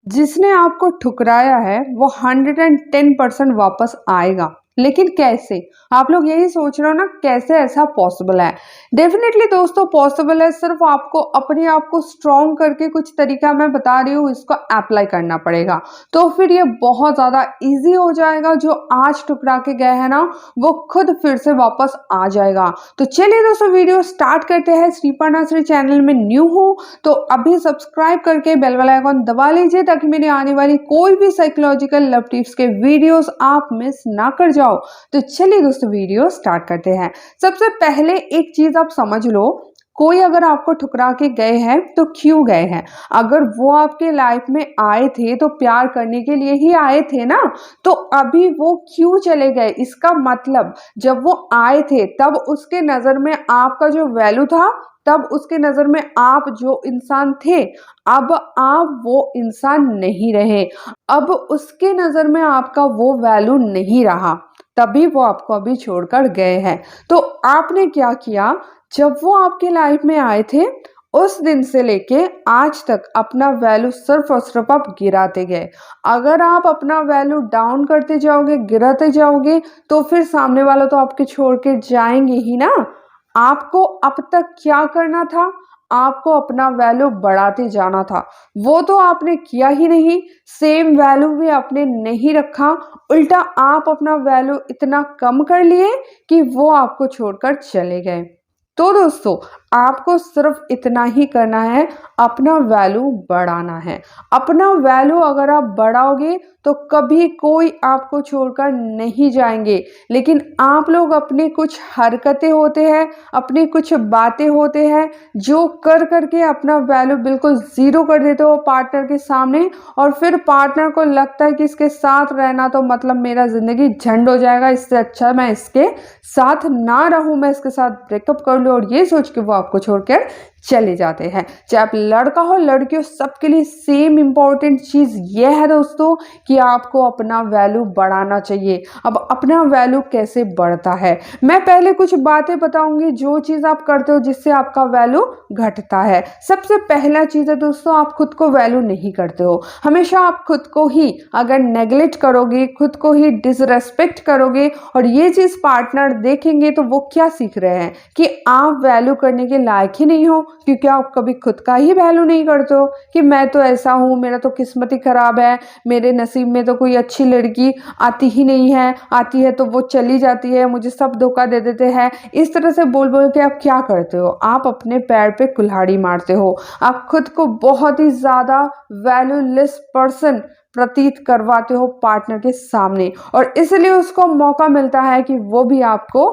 जिसने आपको ठुकराया है वो 110% वापस आएगा। लेकिन कैसे? आप लोग यही सोच रहे हो ना, कैसे ऐसा पॉसिबल है? डेफिनेटली दोस्तों पॉसिबल है। सिर्फ आपको अपने आप को स्ट्रॉन्ग करके कुछ तरीका मैं बता रही हूँ, इसको अप्लाई करना पड़ेगा। तो फिर ये बहुत ज्यादा इजी हो जाएगा। जो आज ठुकरा के गए हैं ना, वो खुद फिर से वापस आ जाएगा। तो चलिए दोस्तों वीडियो स्टार्ट करते हैं। श्रीपर्णा श्री चैनल में न्यू हो तो अभी सब्सक्राइब करके बेल वाला आइकॉन दबा लीजिए, ताकि मेरी आने वाली कोई भी साइकोलॉजिकल लव टिप्स के वीडियोस आप मिस ना कर जाओ। तो चलिए दोस्तों वीडियो स्टार्ट करते हैं। सबसे पहले एक चीज आप समझ लो, कोई अगर आपको ठुकरा के गए हैं तो क्यों गए हैं? अगर वो आपके लाइफ में आए थे तो प्यार करने के लिए ही आए थे ना, तो अभी वो क्यों चले गए? इसका मतलब जब वो आए थे तब उसके नजर में आपका जो वैल्यू था, तब उसके नजर में आप जो इंसान थे, अब आप वो इंसान नहीं रहे। अब उसके नजर में आपका वो वैल्यू नहीं रहा, तभी वो आपको अभी छोड़कर गए हैं। तो आपने क्या किया? जब वो आपके लाइफ में आए थे उस दिन से लेके आज तक अपना वैल्यू सिर्फ और सिर्फ आप गिराते गए। अगर आप अपना वैल्यू डाउन करते जाओगे, गिराते जाओगे, तो फिर सामने वाला तो आपके छोड़ के जाएंगे ही ना। आपको अब तक क्या करना था? आपको अपना वैल्यू बढ़ाते जाना था। वो तो आपने किया ही नहीं, सेम वैल्यू भी आपने नहीं रखा। उल्टा आप अपना वैल्यू इतना कम कर लिए कि वो आपको छोड़कर चले गए। तो दोस्तों आपको सिर्फ इतना ही करना है, अपना वैल्यू बढ़ाना है। अपना वैल्यू अगर आप बढ़ाओगे तो कभी कोई आपको छोड़कर नहीं जाएंगे। लेकिन आप लोग अपनी कुछ हरकतें होते हैं, अपनी कुछ बातें होते हैं, जो कर करके अपना वैल्यू बिल्कुल जीरो कर देते हो पार्टनर के सामने। और फिर पार्टनर को लगता है कि इसके साथ रहना तो मतलब मेरा जिंदगी झंड हो जाएगा, इससे अच्छा मैं इसके साथ ना रहूं, मैं इसके साथ ब्रेकअप कर लूं। और ये सोच के वो आपको छोड़कर चले जाते हैं। चाहे आप लड़का हो लड़की हो, सबके लिए सेम इंपॉर्टेंट चीज ये है दोस्तों कि आपको अपना वैल्यू बढ़ाना चाहिए। अब अपना वैल्यू कैसे बढ़ता है, मैं पहले कुछ बातें बताऊंगी जो चीज आप करते हो जिससे आपका वैल्यू घटता है। सबसे पहला चीज है दोस्तों, आप खुद को वैल्यू नहीं करते हो। हमेशा आप खुद को ही अगर नेग्लेक्ट करोगे, खुद को ही डिसरेस्पेक्ट करोगे, और ये चीज पार्टनर देखेंगे तो वो क्या सीख रहे हैं कि आप वैल्यू करने के लायक ही नहीं हो, क्योंकि आप कभी खुद का ही वैल्यू नहीं करते हो कि मैं तो ऐसा हूं, मेरा तो किस्मत ही खराब है, मेरे नसीब में तो कोई अच्छी लड़की आती ही नहीं है, आती है तो वो चली जाती है, मुझे सब धोखा दे देते हैं। इस तरह से बोल बोल के आप क्या करते हो? आप अपने पैर पे कुल्हाड़ी मारते हो। आप खुद को बहुत ही ज्यादा वैल्यूलेस पर्सन प्रतीत करवाते हो पार्टनर के सामने, और इसलिए उसको मौका मिलता है कि वो भी आपको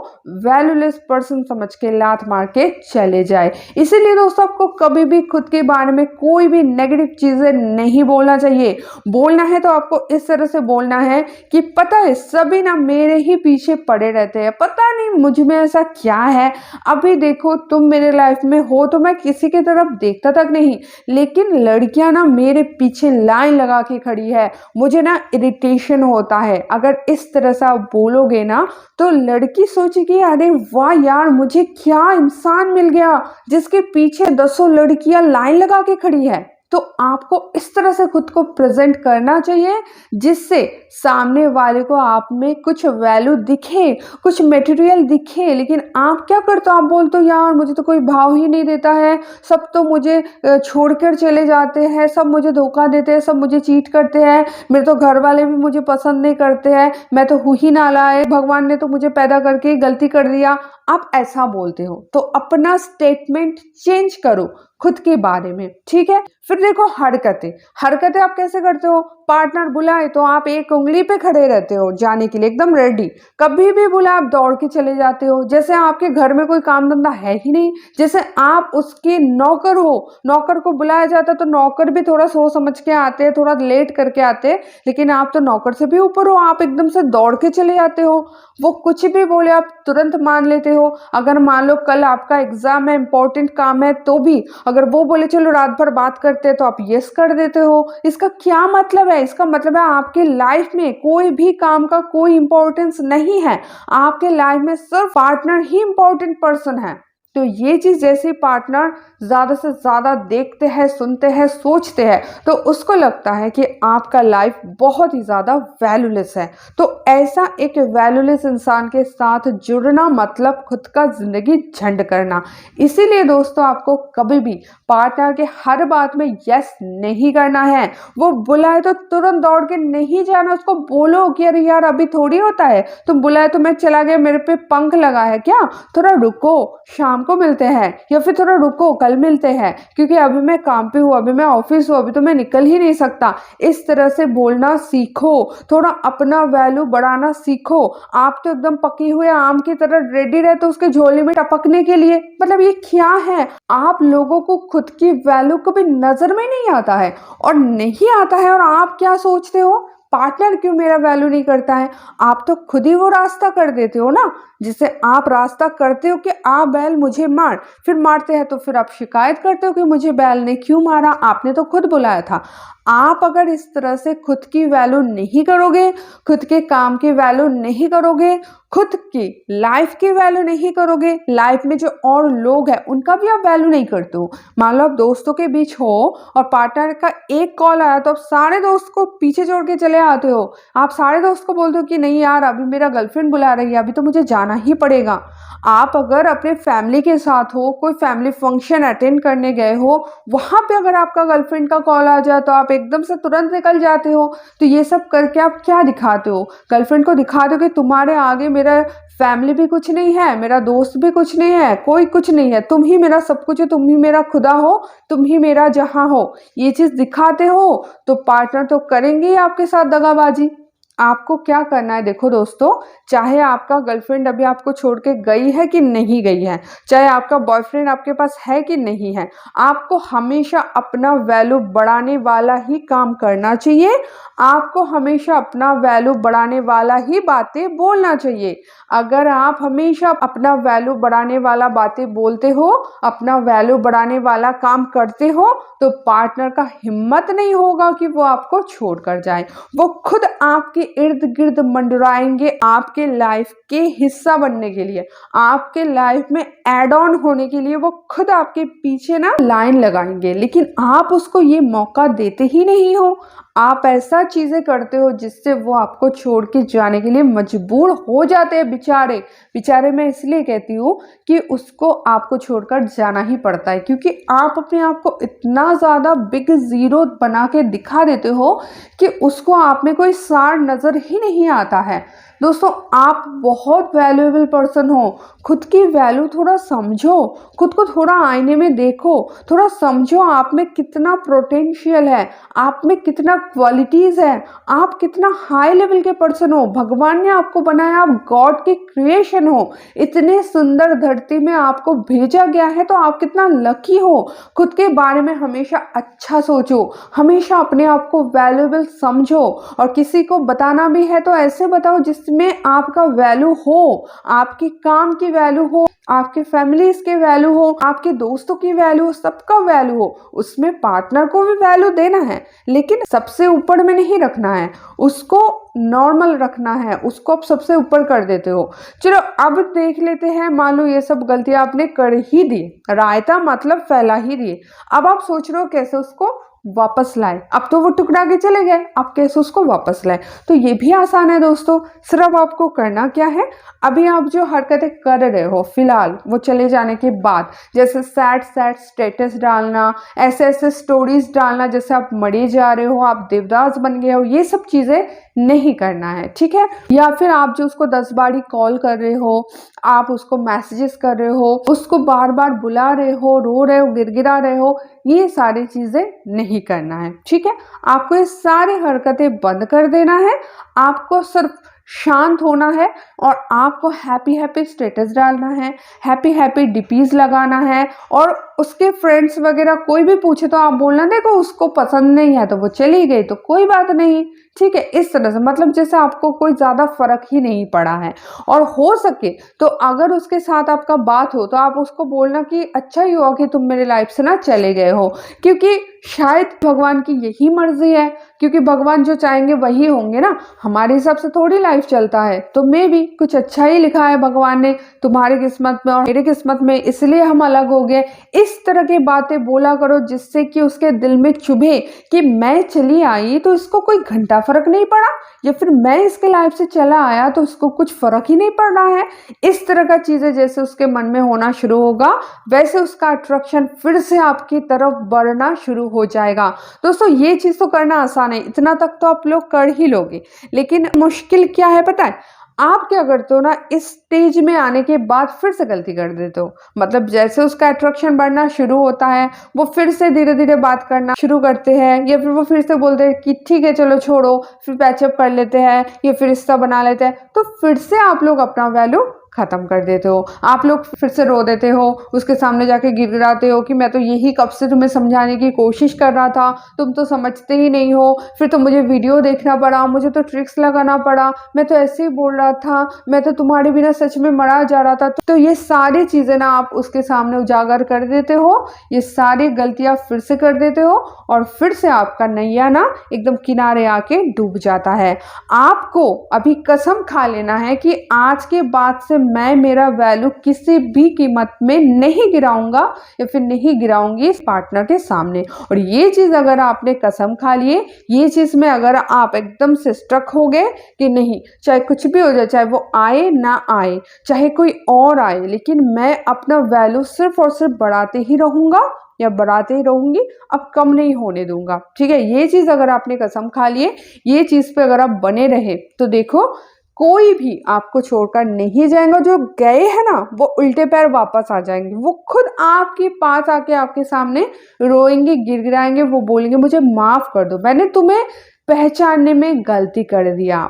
वैल्यूलेस पर्सन समझ के लात मार के चले जाए। इसीलिए दोस्तों आपको कभी भी खुद के बारे में कोई भी नेगेटिव चीजें नहीं बोलना चाहिए। बोलना है तो आपको इस तरह से बोलना है कि पता है सभी ना मेरे ही पीछे पड़े रहते हैं, पता नहीं मुझ में ऐसा क्या है। अभी देखो तुम मेरे लाइफ में हो तो मैं किसी की तरफ देखता तक नहीं, लेकिन लड़कियां ना मेरे पीछे लाइन लगा के खड़ी है, मुझे ना इरिटेशन होता है। अगर इस तरह से आप बोलोगे ना तो लड़की सोचेगी अरे वाह यार, मुझे क्या इंसान मिल गया जिसके पीछे दसों लड़कियां लाइन लगा के खड़ी है। तो आपको इस तरह से खुद को प्रेजेंट करना चाहिए जिससे सामने वाले को आप में कुछ वैल्यू दिखे, कुछ मटेरियल दिखे। लेकिन आप क्या करते हो? आप बोलते हो यार मुझे तो कोई भाव ही नहीं देता है, सब तो मुझे छोड़कर चले जाते हैं, सब मुझे धोखा देते हैं, सब मुझे चीट करते हैं, मेरे तो घर वाले भी मुझे पसंद नहीं करते हैं, मैं तो हूँ ही नालायक, भगवान ने तो मुझे पैदा करके गलती कर दिया। आप ऐसा बोलते हो तो अपना स्टेटमेंट चेंज करो खुद के बारे में, ठीक है? फिर देखो हरकतें, हरकतें आप कैसे करते हो? पार्टनर बुलाए तो आप एक उंगली पे खड़े रहते हो जाने के लिए, एकदम रेडी। कभी भी बुलाए आप दौड़ के चले जाते हो, जैसे आपके घर में कोई काम धंधा है ही नहीं, जैसे आप उसके नौकर हो। नौकर को बुलाया जाता तो नौकर भी थोड़ा सोच समझ के आते हैं, थोड़ा लेट करके आते हैं, लेकिन आप तो नौकर से भी ऊपर हो, आप एकदम से दौड़ के चले जाते हो। वो कुछ भी बोले आप तुरंत मान लेते हो। अगर मान लो कल आपका एग्जाम है, इंपॉर्टेंट काम है, तो भी अगर वो बोले चलो रात भर बात करते हैं तो आप यस कर देते हो। इसका क्या मतलब है? इसका मतलब है आपके लाइफ में कोई भी काम का कोई इंपॉर्टेंस नहीं है, आपके लाइफ में सिर्फ पार्टनर ही इंपॉर्टेंट पर्सन है। तो ये चीज़ जैसे पार्टनर ज़्यादा से ज़्यादा देखते हैं, सुनते हैं, सोचते हैं, तो उसको लगता है कि आपका लाइफ बहुत ही ज़्यादा वैल्यूलेस है। तो ऐसा एक वैल्यूलेस इंसान के साथ जुड़ना मतलब खुद का ज़िंदगी झंड करना। इसीलिए दोस्तों आपको कभी भी पार्टनर के हर बात में यस नहीं करना है। वो बुलाए तो तुरंत दौड़ के नहीं जाना, उसको बोलो कि अरे यार अभी थोड़ी होता है, तुम बुलाए तो मैं चला गया, मेरे पे पंख लगा है क्या, थोड़ा रुको, शाम को मिलते हैं, या फिर थोड़ा रुको कल मिलते हैं, क्योंकि अभी मैं काम पे हूँ, अभी मैं ऑफिस हूँ, अभी तो मैं निकल ही नहीं सकता। इस तरह से बोलना सीखो, थोड़ा अपना वैल्यू बढ़ाना सीखो। आप तो एकदम पके हुए आम की तरह रेडी रहते उसके झोले में टपकने के लिए, मतलब ये क्या है? आप लोगों को खुद की वैल्यू कभी नजर में नहीं आता है, और नहीं आता है, और आप क्या सोचते हो, पार्टनर क्यों मेरा वैल्यू नहीं करता है? आप तो खुद ही वो रास्ता कर देते हो ना, जिसे आप रास्ता करते हो कि आप बैल मुझे मार, फिर मारते हैं तो फिर आप शिकायत करते हो कि मुझे बैल ने क्यों मारा, आपने तो खुद बुलाया था। आप अगर इस तरह से खुद की वैल्यू नहीं करोगे, खुद के काम की वैल्यू नहीं करोगे, खुद की लाइफ की वैल्यू नहीं करोगे, लाइफ में जो और लोग हैं उनका भी आप वैल्यू नहीं करते हो। मान लो आप दोस्तों के बीच हो और पार्टनर का एक कॉल आया तो आप सारे दोस्त को पीछे छोड़ के चले आते हो। आप सारे दोस्त को बोलते हो कि नहीं यार अभी मेरा गर्लफ्रेंड बुला रही है, अभी तो मुझे जाना ही पड़ेगा। आप अगर अपने फैमिली के साथ हो, कोई फैमिली फंक्शन अटेंड करने गए हो, वहां पे अगर आपका गर्लफ्रेंड का कॉल आ जाए तो आप एकदम से तुरंत निकल जाते हो। तो ये सब करके आप क्या दिखाते हो? गर्लफ्रेंड को दिखाते हो कि तुम्हारे आगे मेरा फैमिली भी कुछ नहीं है, मेरा दोस्त भी कुछ नहीं है, कोई कुछ नहीं है, तुम ही मेरा सब कुछ हो, तुम ही मेरा खुदा हो, तुम ही मेरा जहां हो। ये चीज दिखाते हो तो पार्टनर तो करेंगे ही आपके साथ दगाबाजी। आपको क्या करना है, देखो दोस्तों, चाहे आपका गर्लफ्रेंड अभी आपको छोड़ के गई है कि नहीं गई है, चाहे आपका बॉयफ्रेंड आपके पास है कि नहीं है, आपको हमेशा अपना वैल्यू बढ़ाने वाला ही काम करना चाहिए। आपको हमेशा अपना वैल्यू बढ़ाने वाला ही बातें बोलना चाहिए। अगर आप हमेशा अपना वैल्यू बढ़ाने वाला बातें बोलते हो, अपना वैल्यू बढ़ाने वाला काम करते हो, तो पार्टनर का हिम्मत नहीं होगा कि वो आपको छोड़कर जाए। वो खुद आपके इर्द गिर्द मंडराएंगे, आपके लाइफ के हिस्सा बनने के लिए, आपके लाइफ में एड ऑन होने के लिए वो खुद आपके पीछे ना लाइन लगाएंगे। लेकिन आप उसको ये मौका देते ही नहीं हो। आप ऐसा चीजें करते हो जिससे वो आपको छोड़ के जाने के लिए मजबूर हो जाते हैं बेचारे। बेचारे मैं इसलिए कहती हूँ कि उसको आपको छोड़कर जाना ही पड़ता है, क्योंकि आप अपने आप को इतना ज्यादा बिग जीरो बना के दिखा देते हो कि उसको आप में कोई सार नजर ही नहीं आता है। दोस्तों आप बहुत वैल्यूएबल पर्सन हो, खुद की वैल्यू थोड़ा समझो, खुद को थोड़ा आईने में देखो, थोड़ा समझो आप में कितना पोटेंशियल है, आप में कितना क्वालिटीज है, आप कितना हाई लेवल के पर्सन हो। भगवान ने आपको बनाया, आप गॉड की क्रिएशन हो, इतने सुंदर धरती में आपको भेजा गया है, तो आप कितना लकी हो। खुद के बारे में हमेशा अच्छा सोचो, हमेशा अपने आप को वैल्यूएबल समझो, और किसी को बताना भी है तो ऐसे बताओ जिसमें आपका वैल्यू हो, आपके काम की वैल्यू हो, आपके फैमिलीज के वैल्यू हो, आपके दोस्तों की वैल्यू हो, सबका वैल्यू हो। उसमें पार्टनर को भी वैल्यू देना है, लेकिन सबसे ऊपर में नहीं रखना है, उसको नॉर्मल रखना है, उसको आप सबसे ऊपर कर देते हो। चलो अब देख लेते हैं, मान लो ये सब गलतियां आपने कर ही दी, रायता मतलब फैला ही दिए, अब आप सोच रहे हो कैसे उसको वापस लाए। अब तो वो टुकड़ा के चले गए, आप कैसे उसको वापस लाए? तो ये भी आसान है दोस्तों। सिर्फ आपको करना क्या है, अभी आप जो हरकतें कर रहे हो फिलहाल वो चले जाने के बाद, जैसे सैड सैड स्टेटस डालना, ऐसे ऐसे स्टोरीज डालना जैसे आप मरे जा रहे हो, आप देवदास बन गए हो, ये सब चीजें नहीं करना है, ठीक है? या फिर आप जो उसको 10 बार ही कॉल कर रहे हो, आप उसको मैसेजेस कर रहे हो, उसको बार बार बुला रहे हो, रो रहे हो, गिड़गिड़ा रहे हो, ये सारी चीजें नहीं करना है, ठीक है? आपको ये सारी हरकतें बंद कर देना है। आपको सिर्फ शांत होना है, और आपको हैप्पी हैप्पी स्टेटस डालना है, हैप्पी हैप्पी डीपीज लगाना है, और उसके फ्रेंड्स वगैरह कोई भी पूछे तो आप बोलना देखो उसको पसंद नहीं है तो वो चली गई तो कोई बात नहीं, ठीक है। इस तरह से मतलब जैसे आपको कोई ज्यादा फर्क ही नहीं पड़ा है। और हो सके तो अगर उसके साथ आपका बात हो तो आप उसको बोलना कि अच्छा ही हुआ कि तुम मेरी लाइफ से ना चले गए हो, क्योंकि शायद भगवान की यही मर्जी है, क्योंकि भगवान जो चाहेंगे वही होंगे ना, हमारे हिसाब से थोड़ी लाइफ चलता है। तो मे भी कुछ अच्छा ही लिखा है भगवान ने तुम्हारी किस्मत में और मेरी किस्मत में, इसलिए हम अलग हो गए। इस तरह की बातें बोला करो जिससे कि उसके दिल में चुभे कि मैं चली आई तो इसको कोई घंटा फर्क नहीं पड़ा, या फिर मैं इसके लाइफ से चला आया तो उसको कुछ फर्क ही नहीं पड़ रहा है। इस तरह का चीजें जैसे उसके मन में होना शुरू होगा वैसे उसका अट्रैक्शन फिर से आपकी तरफ बढ़ना शुरू हो जाएगा। दोस्तों ये चीज तो करना आसान है, इतना तक तो आप लोग कर ही लोगे, लेकिन मुश्किल क्या है पता है? आप क्या करते हो ना, इस स्टेज में आने के बाद फिर से गलती कर देते हो। मतलब जैसे उसका अट्रैक्शन बढ़ना शुरू होता है वो फिर से धीरे धीरे बात करना शुरू करते हैं, या फिर वो फिर से बोलते हैं कि ठीक है चलो छोड़ो, फिर पैचअप कर लेते हैं या फिर रिश्ता बना लेते हैं, तो फिर से आप लोग अपना वैल्यू खत्म कर देते हो। आप लोग फिर से रो देते हो, उसके सामने जाके गिड़गिड़ाते हो कि मैं तो यही कब से तुम्हें समझाने की कोशिश कर रहा था, तुम तो समझते ही नहीं हो, फिर तो मुझे वीडियो देखना पड़ा, मुझे तो ट्रिक्स लगाना पड़ा, मैं तो ऐसे ही बोल रहा था, मैं तो तुम्हारे बिना सच में मरा जा रहा था। तो ये सारी चीजें ना आप उसके सामने उजागर कर देते हो, ये सारी गलतियां फिर से कर देते हो और फिर से आपका नैया ना एकदम किनारे आके डूब जाता है। आपको अभी कसम खा लेना है कि आज के बाद से मैं मेरा वैल्यू किसी भी कीमत में नहीं गिराऊंगा या फिर नहीं गिराऊंगी इस पार्टनर के सामने। और ये चीज अगर आपने कसम खा लिए, ये चीज में अगर आप एकदम से स्ट्रक हो गए कि नहीं चाहे कुछ भी हो जाए, चाहे वो आए ना आए, चाहे कोई और आए, लेकिन मैं अपना वैल्यू सिर्फ और सिर्फ बढ़ाते ही रहूंगा या बढ़ाते ही रहूंगी, अब कम नहीं होने दूंगा, ठीक है। ये चीज अगर आपने कसम खा लिए, ये चीज पे अगर आप बने रहे तो देखो कोई भी आपको छोड़कर नहीं जाएगा। जो गए हैं ना वो उल्टे पैर वापस आ जाएंगे, वो खुद आपके पास आके आपके सामने रोएंगे, गिड़गिड़ाएंगे, वो बोलेंगे मुझे माफ कर दो, मैंने तुम्हें पहचानने में गलती कर दिया।